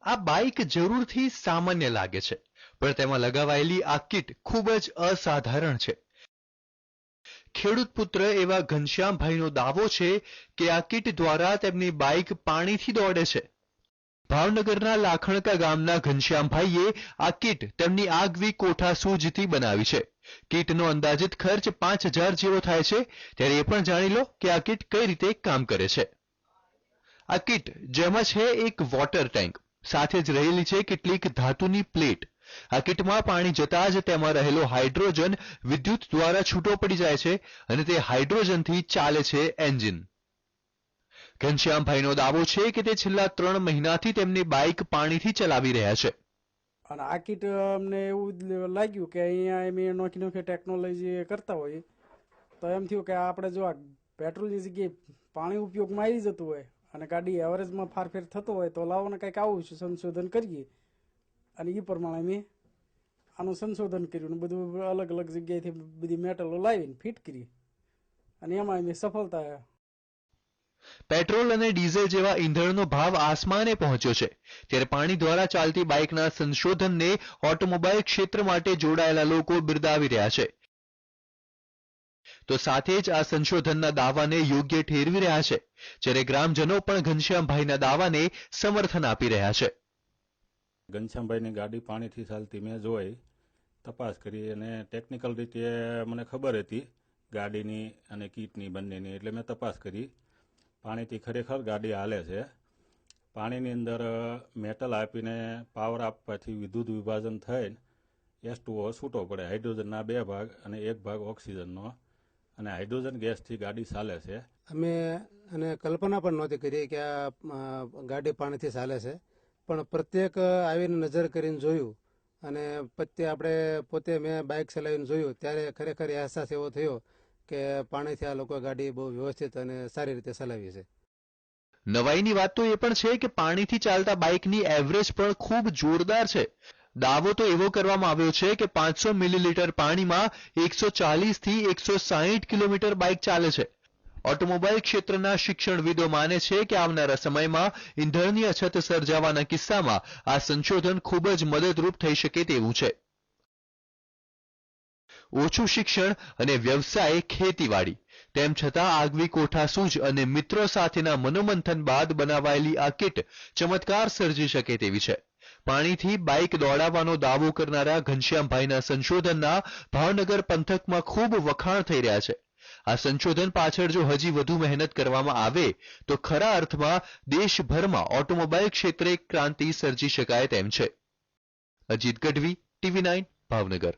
આ બાઇક જરૂરથી સામાન્ય લાગે છે, પણ તેમાં લગાવાયેલી આ કિટ ખૂબ જ અસાધારણ છે. ખેડૂત પુત્ર એવા ઘનશ્યામભાઈનો દાવો છે કે આ કિટ દ્વારા તેમની બાઇક પાણીથી દોડે છે. ભાવનગરના લાખણકા ગામના ઘનશ્યામભાઈએ આ કિટ તેમની આગવી કોઠાસૂઝથી બનાવી છે. કિટનો અંદાજિત ખર્ચ 5000 જેવો થાય છે. ત્યારે એ પણ જાણી લો કે આ કિટ કઈ રીતે કામ કરે છે. આ કિટ જેમાં છે એક વોટર ટેન્ક, સાથે જ રહેલી છે કેટલીક ધાતુની પ્લેટ. આ કિટમાં પાણી જતા જ તેમાં રહેલો હાઇડ્રોજન વિદ્યુત દ્વારા છૂટો પડી જાય છે અને તે હાઇડ્રોજનથી ચાલે છે એન્જિન. ઘનશ્યામભાઈનો દાવો છે કે તે છેલ્લા 3 મહિનાથી તેમની બાઇક પાણીથી ચલાવી રહ્યા છે. અને આ કિટ અમને એવું લાગ્યું કે અહીંયા એમ નોખી નોખી ટેકનોલોજી કરતા હોય તો એમ થયું કે આપણે જો આ પેટ્રોલની જગ્યાએ પાણી ઉપયોગમાં આવી જતું હોય અને ગાડી એવરેજમાં ફારફેર થતો હોય તો લાવોને કંઈક આવું સંશોધન કરીએ. અને એ પ્રમાણે મેં આનું સંશોધન કર્યું ને બધું અલગ અલગ જગ્યાએથી બધી મેટલો લાવીને ફિટ કરી અને એમાં અમે સફળતા. પેટ્રોલ અને ડીઝલ જેવા ઈંધણનો ભાવ આસમાને પહોંચ્યો છે, ત્યારે પાણી દ્વારા ચાલતી બાઇકના સંશોધનને ઓટોમોબાઈલ ક્ષેત્ર માટે જોડાયેલા લોકો બિરદાવી રહ્યા છે. તો સાથે જ આ સંશોધનના દાવાને યોગ્ય ઠેરવી રહ્યા છે, જ્યારે ગ્રામજનો પણ ઘનશ્યામભાઈના દાવાને સમર્થન આપી રહ્યા છે. ઘનશ્યામભાઈની ગાડી પાણીથી ચાલતી મેં જોઈ, તપાસ કરી અને ટેકનિકલ રીતે મને ખબર હતી ગાડીની અને કીટની બંનેની, એટલે મેં તપાસ કરી. પાણીથી ખરેખર ગાડી હાલે છે. પાણીની અંદર મેટલ આપીને પાવર આપવાથી વિદ્યુત વિભાજન થઈને H2O છૂટો પડે, હાઇડ્રોજનના 2 ભાગ અને 1 ભાગ ઓક્સિજનનો, અને હાઇડ્રોજન ગેસથી ગાડી ચાલે છે. અમે અને કલ્પના પણ નહોતી કરી કે આ ગાડી પાણીથી ચાલે છે, પણ પ્રત્યેક આવીને નજર કરીને જોયું અને પછી આપણે પોતે મેં બાઇક ચલાવીને જોયું ત્યારે ખરેખર અહેસાસ એવો થયો કે પાણીથી આ લોકો ગાડી બહુ વ્યવસ્થિત અને સારી રીતે ચલાવી છે. નવાઈની વાત તો એ પણ છે કે પાણીથી ચાલતા બાઇકની એવરેજ પણ ખૂબ જોરદાર છે. દાવો તો એવો કરવામાં આવ્યો છે કે 500 મિલીલીટર પાણીમાં 140 થી 160 કિલોમીટર બાઇક ચાલે છે. ઓટોમોબાઈલ ક્ષેત્રના શિક્ષણવિદો માને છે કે આવનારા સમયમાં ઈંધણની અછત સર્જાવાના કિસ્સામાં આ સંશોધન ખૂબ જ મદદરૂપ થઈ શકે તેવું છે. ઓછું શિક્ષણ અને વ્યવસાય ખેતીવાડી, તેમ છતાં આગવી કોઠાસૂઝ અને મિત્રો સાથેના મનોમંથન બાદ બનાવાયેલી આ કિટ ચમત્કાર સર્જી શકે તેવી છે. પાણીથી બાઇક દોડાવવાનો દાવો કરનારા ઘનશ્યામભાઈના સંશોધનના ભાવનગર પંથકમાં ખૂબ વખાણ થઈ રહ્યા છે. આ સંશોધન પાછળ જો હજી વધુ મહેનત કરવામાં આવે તો ખરા અર્થમાં દેશભરમાં ઓટોમોબાઈલ ક્ષેત્રે ક્રાંતિ સર્જી શકાય તેમ છે. અજીત ગઢવી, TV9, ભાવનગર.